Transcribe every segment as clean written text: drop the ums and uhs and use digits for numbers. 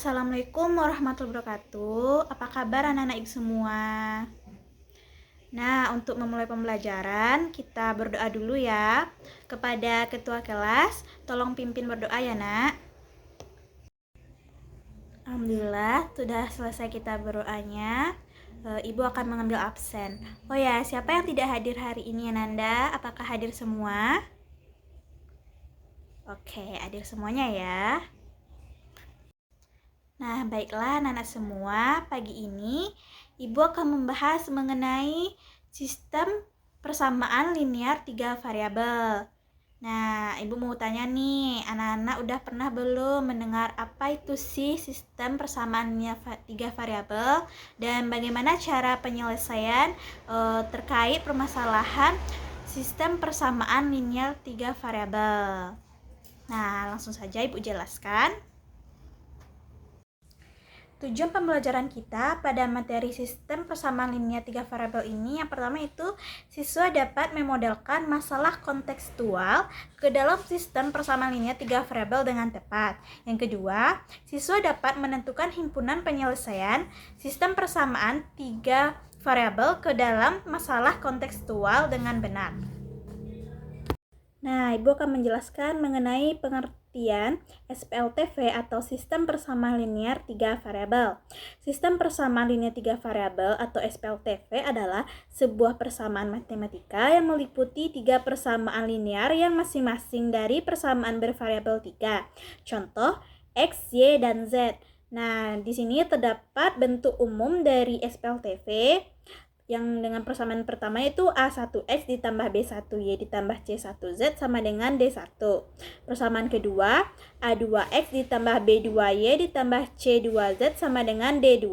Assalamualaikum warahmatullahi wabarakatuh. Apa kabar anak-anak ibu semua? Nah, untuk memulai pembelajaran, kita berdoa dulu ya. Kepada ketua kelas, tolong pimpin berdoa ya, Nak. Alhamdulillah, sudah selesai kita berdoanya. Ibu akan mengambil absen. Oh ya, siapa yang tidak hadir hari ini, Nanda? Apakah hadir semua? Oke, hadir semuanya ya. Nah, baiklah anak-anak semua, pagi ini Ibu akan membahas mengenai sistem persamaan linear 3 variabel. Nah, Ibu mau tanya nih, anak-anak udah pernah belum mendengar apa itu sih sistem persamaan linear 3 variabel dan bagaimana cara penyelesaian terkait permasalahan sistem persamaan linear 3 variabel. Nah, langsung saja Ibu jelaskan. Tujuan pembelajaran kita pada materi sistem persamaan linear 3 variabel ini, yang pertama itu siswa dapat memodelkan masalah kontekstual ke dalam sistem persamaan linear 3 variabel dengan tepat. Yang kedua, siswa dapat menentukan himpunan penyelesaian sistem persamaan 3 variabel ke dalam masalah kontekstual dengan benar. Nah, Ibu akan menjelaskan mengenai pengertian SPLTV atau Sistem Persamaan Linear 3 Variabel. Sistem Persamaan Linear 3 Variabel atau SPLTV adalah sebuah persamaan matematika yang meliputi 3 persamaan linear yang masing-masing dari persamaan bervariabel 3. Contoh, X, Y, dan Z. Nah, di sini terdapat bentuk umum dari SPLTV yang dengan persamaan pertama itu A1X ditambah B1Y ditambah C1Z sama dengan D1. Persamaan kedua, A2X ditambah B2Y ditambah C2Z sama dengan D2.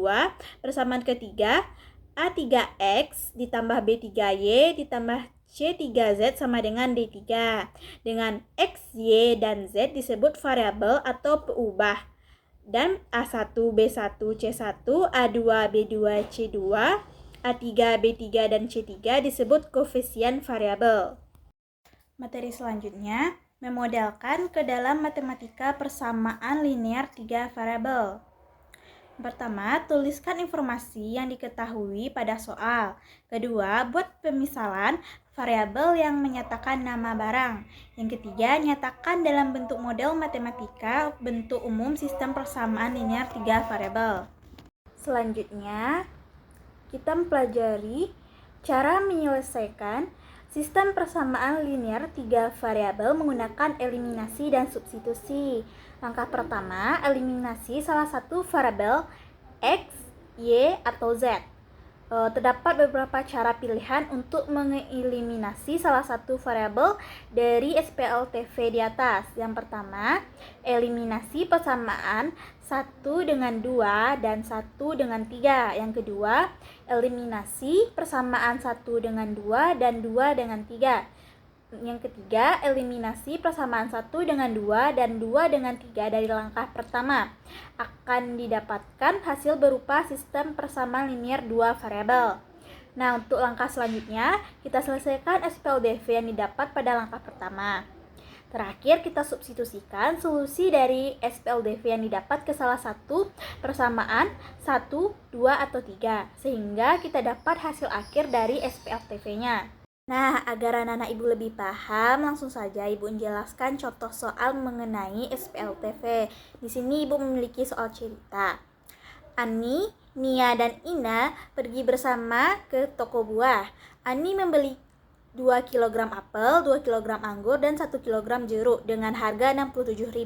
Persamaan ketiga, A3X ditambah B3Y ditambah C3Z sama dengan D3. Dengan X, Y, dan Z disebut variabel atau peubah. Dan A1, B1, C1, A2, B2, C2, A3, B3, dan C3 disebut koefisien variabel. Materi selanjutnya, memodelkan ke dalam matematika persamaan linear 3 variabel. Pertama, tuliskan informasi yang diketahui pada soal. Kedua, buat pemisalan variabel yang menyatakan nama barang. Yang ketiga, nyatakan dalam bentuk model matematika bentuk umum sistem persamaan linear 3 variabel. Selanjutnya, kita mempelajari cara menyelesaikan sistem persamaan linear 3 variabel menggunakan eliminasi dan substitusi. Langkah pertama, eliminasi salah satu variabel X, Y, atau Z. Terdapat beberapa cara pilihan untuk mengeliminasi salah satu variabel dari SPLTV di atas. Yang pertama, eliminasi persamaan 1 dengan 2 dan 1 dengan 3. Yang kedua, eliminasi persamaan 1 dengan 2 dan 2 dengan 3. Yang ketiga, eliminasi persamaan 1 dengan 2 dan 2 dengan 3 dari langkah pertama. Akan didapatkan hasil berupa sistem persamaan linear 2 variabel. Nah, untuk langkah selanjutnya, kita selesaikan SPLDV yang didapat pada langkah pertama. Terakhir, kita substitusikan solusi dari SPLDV yang didapat ke salah satu persamaan 1, 2, atau 3, sehingga kita dapat hasil akhir dari SPLTV-nya. Nah, agar anak-anak ibu lebih paham, langsung saja ibu menjelaskan contoh soal mengenai SPLTV. Di sini ibu memiliki soal cerita. Ani, Nia, dan Ina pergi bersama ke toko buah. Ani membeli 2 kg apel, 2 kg anggur, dan 1 kg jeruk dengan harga 67.000.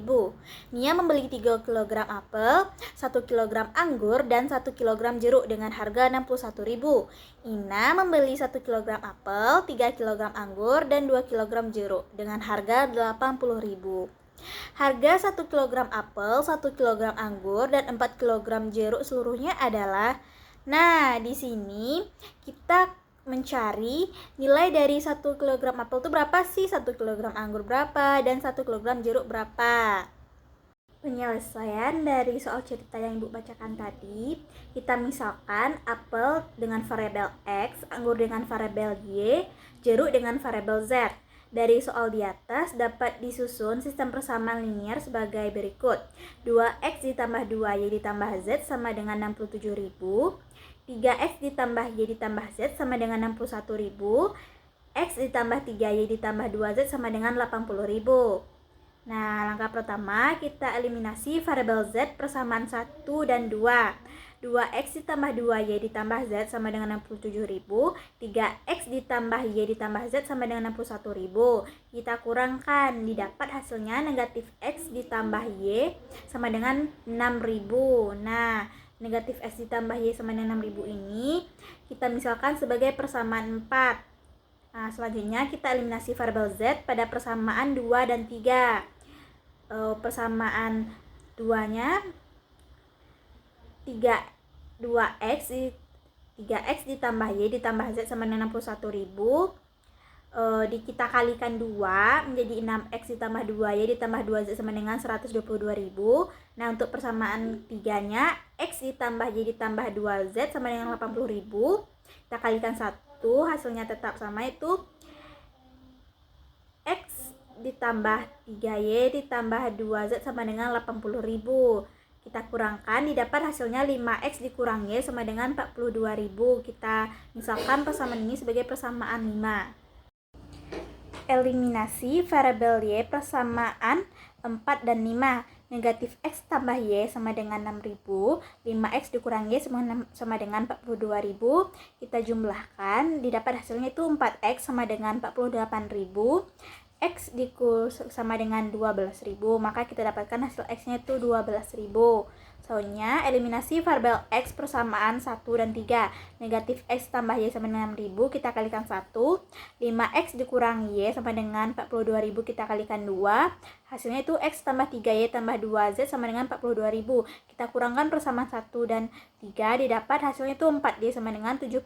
Nia membeli 3 kg apel, 1 kg anggur, dan 1 kg jeruk dengan harga 61.000. Ina membeli 1 kg apel, 3 kg anggur, dan 2 kg jeruk dengan harga 80.000. Harga 1 kg apel, 1 kg anggur, dan 4 kg jeruk seluruhnya adalah. Nah, di sini kita mencari nilai dari 1 kg apel itu berapa sih, 1 kg anggur berapa, dan 1 kg jeruk berapa. Penyelesaian dari soal cerita yang ibu bacakan tadi, kita misalkan apel dengan variabel X, anggur dengan variabel Y, jeruk dengan variabel Z. Dari soal di atas dapat disusun sistem persamaan linier sebagai berikut. 2x ditambah 2y ditambah z sama dengan 67.000. 3x ditambah y ditambah z sama dengan 61.000. X ditambah 3y ditambah 2z sama dengan 80.000. Nah, langkah pertama kita eliminasi variabel z persamaan 1 dan 2. 2x ditambah 2y ditambah z sama dengan 67.000. 3x ditambah y ditambah z sama dengan 61.000. Kita kurangkan, didapat hasilnya negatif x ditambah y sama dengan 6.000. Nah, negatif x ditambah y sama dengan 6.000 ini kita misalkan sebagai persamaan 4. Nah, selanjutnya kita eliminasi variabel z pada persamaan 2 dan 3. Persamaan 2-nya 2x ditambah y ditambah z sama dengan 61.000. Kita kalikan 2 menjadi 6x ditambah 2y ditambah 2z sama dengan 122.000. Nah, untuk persamaan 3-nya x ditambah y ditambah 2z sama dengan 80.000. Kita kalikan 1, hasilnya tetap sama, itu x ditambah 3y ditambah 2z sama dengan 80.000. Kita kurangkan, didapat hasilnya 5x dikurang y sama dengan 42.000. Kita misalkan persamaan ini sebagai persamaan 5. Eliminasi variabel y persamaan 4 dan 5. Negatif x tambah y sama dengan 6.000. 5x dikurang y sama dengan 42.000. Kita jumlahkan, didapat hasilnya itu 4x sama dengan 48.000. X sama dengan 12.000, maka kita dapatkan hasil x-nya itu 12.000. Soalnya eliminasi variabel x persamaan 1 dan 3. Negatif x tambah y sama dengan 6.000, kita kalikan 1. 5x dikurang y sama dengan 42.000, kita kalikan 2. Hasilnya itu x tambah 3y tambah 2z sama dengan 42.000. Kita kurangkan persamaan 1 dan 3, didapat hasilnya itu 4y sama dengan 72.000.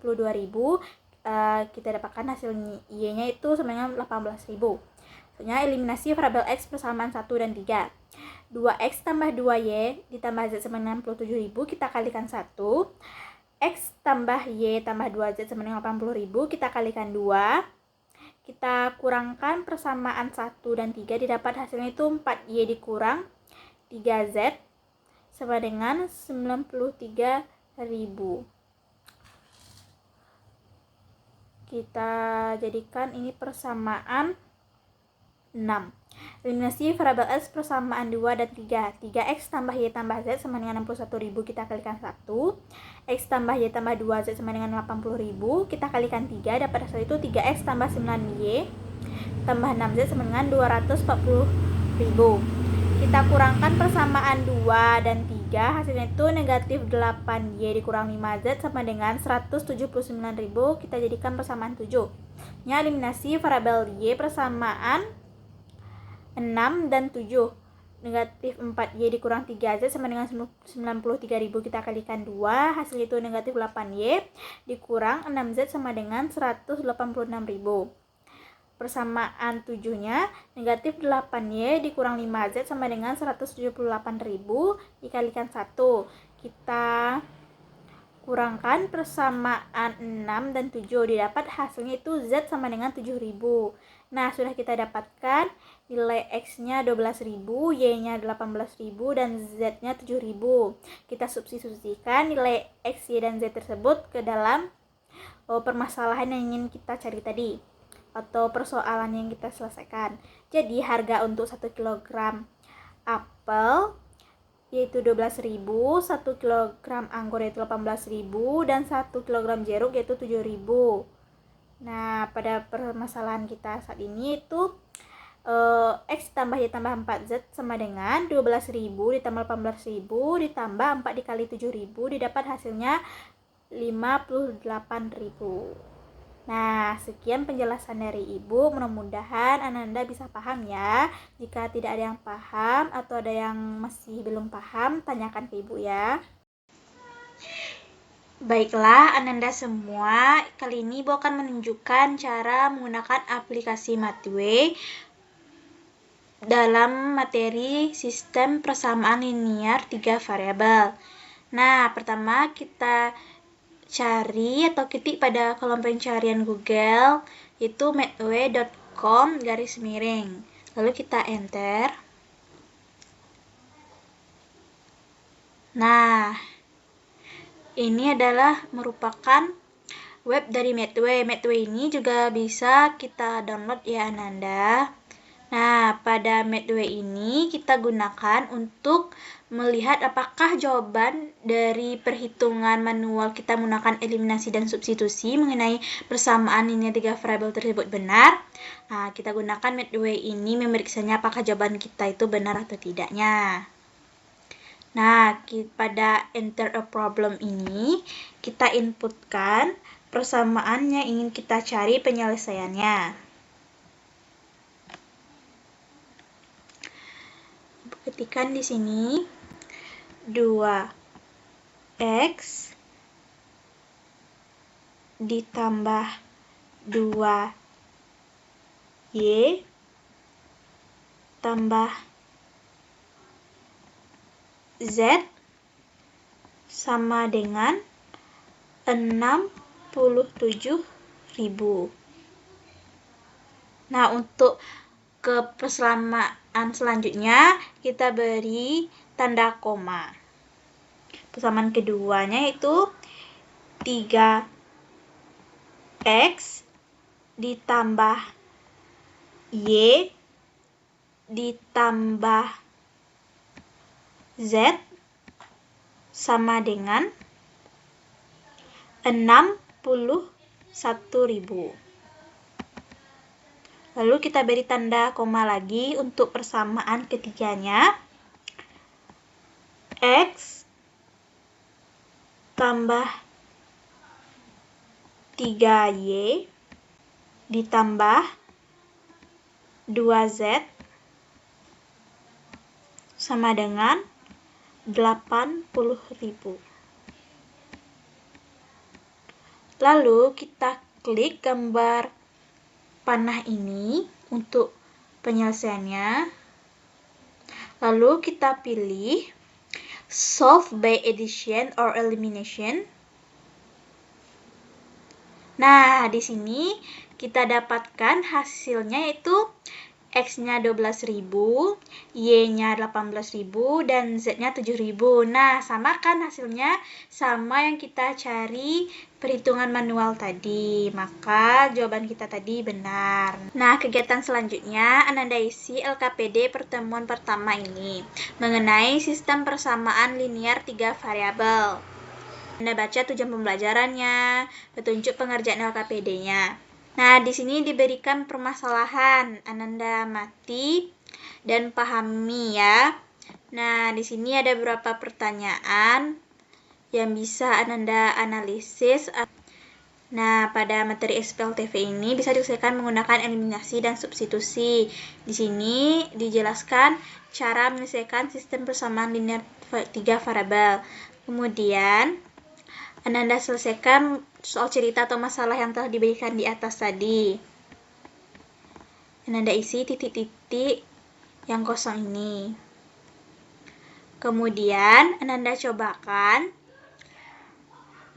Kita dapatkan hasil y-nya itu sama dengan 18.000. Selanjutnya eliminasi variabel x persamaan 1 dan 3. 2x tambah 2y ditambah z sama dengan 67.000, kita kalikan 1. X tambah y tambah 2z sama dengan 80.000, kita kalikan 2. Kita kurangkan persamaan 1 dan 3, didapat hasilnya itu 4y dikurang 3z sama dengan 93.000. Kita jadikan ini persamaan 6. Eliminasi variabel x persamaan 2 dan 3. 3x tambah y tambah z sama dengan 61.000, kita kalikan 1. X tambah y tambah 2z sama dengan 80.000, kita kalikan 3, dapat hasil itu 3x tambah 9y tambah 6z sama dengan 240.000. Kita kurangkan persamaan 2 dan 3, hasilnya itu negatif 8y dikurang 5z sama dengan 179.000. Kita jadikan persamaan 7. Nya eliminasi variabel y persamaan 6 dan 7. Negatif 4y dikurang 3z sama dengan 93.000, kita kalikan 2, hasil itu negatif 8y dikurang 6z sama dengan 186.000. Persamaan 7-nya negatif 8y dikurang 5z sama dengan 178.000, dikalikan 1. Kita kurangkan persamaan 6 dan 7, didapat hasilnya itu z sama dengan 7.000. Nah, sudah kita dapatkan nilai x-nya 12.000, y-nya 18.000, dan z-nya 7.000. Kita substitusikan nilai x, y, dan z tersebut ke dalam permasalahan yang ingin kita cari tadi, atau persoalan yang kita selesaikan. Jadi, harga untuk 1 kg apel yaitu 12.000, 1 kg anggur yaitu 18.000, dan 1 kg jeruk yaitu 7.000. Nah, pada permasalahan kita saat ini itu x tambah y tambah 4z sama dengan 12.000 ditambah 18.000 ditambah 4 dikali 7.000, didapat hasilnya 58.000. Nah, sekian penjelasan dari Ibu. Mudah-mudahan Ananda bisa paham ya. Jika tidak ada yang paham atau ada yang masih belum paham, tanyakan ke Ibu ya. Baiklah, Ananda semua, kali ini Ibu akan menunjukkan cara menggunakan aplikasi Mathway dalam materi sistem persamaan linier 3 variabel. Nah, pertama kita cari atau ketik pada kolom pencarian Google, yaitu mathway.com. com garis miring. Lalu kita enter. Nah, ini adalah merupakan web dari Medway. Medway ini juga bisa kita download ya Ananda. Nah, pada Medway ini kita gunakan untuk melihat apakah jawaban dari perhitungan manual kita menggunakan eliminasi dan substitusi mengenai persamaan linear 3 variabel tersebut benar. Nah, kita gunakan Medway ini memeriksanya apakah jawaban kita itu benar atau tidaknya. Nah, pada enter a problem ini kita inputkan persamaan yang ingin kita cari penyelesaiannya. Ketikkan di sini 2x ditambah 2y tambah z sama dengan 67.000. Nah, untuk persamaan selanjutnya kita beri tanda koma. Persamaan keduanya itu 3x ditambah y ditambah z sama dengan 61.000. Lalu kita beri tanda koma lagi untuk persamaan ketiganya. X tambah 3y ditambah 2z sama dengan 80.000. Lalu kita klik gambar panah ini untuk penyelesaiannya. Lalu kita pilih solve by addition or elimination. Nah, di sini kita dapatkan hasilnya yaitu X-nya 12.000, Y-nya 18.000, dan Z-nya 7.000. Nah, sama kan hasilnya sama yang kita cari perhitungan manual tadi. Maka jawaban kita tadi benar. Nah, kegiatan selanjutnya Ananda isi LKPD pertemuan pertama ini mengenai sistem persamaan linear 3 variabel. Anda baca tujuan pembelajarannya, petunjuk pengerjaan LKPD-nya. Nah, di sini diberikan permasalahan. Ananda amati dan pahami ya. Nah, di sini ada beberapa pertanyaan yang bisa Ananda analisis. Nah, pada materi SPLTV ini bisa diselesaikan menggunakan eliminasi dan substitusi. Di sini dijelaskan cara menyelesaikan sistem persamaan linear 3 variabel. Kemudian Ananda selesaikan soal cerita atau masalah yang telah diberikan di atas tadi. Ananda isi titik-titik yang kosong ini. Kemudian Ananda cobakan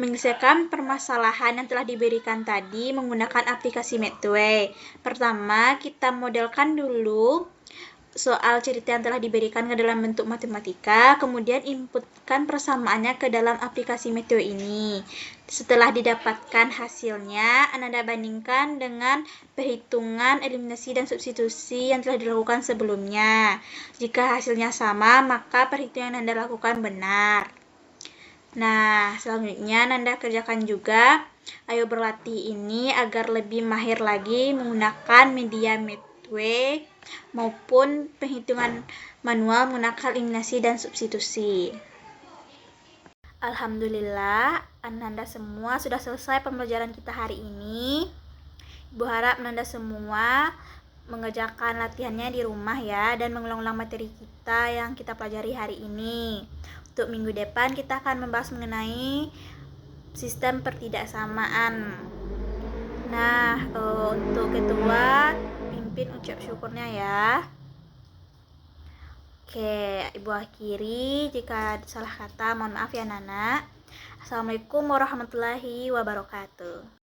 menyelesaikan permasalahan yang telah diberikan tadi menggunakan aplikasi Medway. Pertama, kita modelkan dulu soal cerita yang telah diberikan ke dalam bentuk matematika, kemudian inputkan persamaannya ke dalam aplikasi Medway ini. Setelah didapatkan hasilnya, Ananda bandingkan dengan perhitungan eliminasi dan substitusi yang telah dilakukan sebelumnya. Jika hasilnya sama, maka perhitungan yang Anda lakukan benar. Nah, selanjutnya Ananda kerjakan juga ayo berlatih ini agar lebih mahir lagi menggunakan media Medway maupun penghitungan manual menggunakan eliminasi dan substitusi. Alhamdulillah, Ananda semua sudah selesai pembelajaran kita hari ini. Ibu harap Ananda semua mengerjakan latihannya di rumah ya, dan mengulang-ulang materi kita yang kita pelajari hari ini. Untuk minggu depan kita akan membahas mengenai sistem pertidaksamaan. Nah, untuk ketua pimpin ucap syukurnya ya. Oke, Ibu akhiri. Jika salah kata mohon maaf ya Nana. Assalamualaikum warahmatullahi wabarakatuh.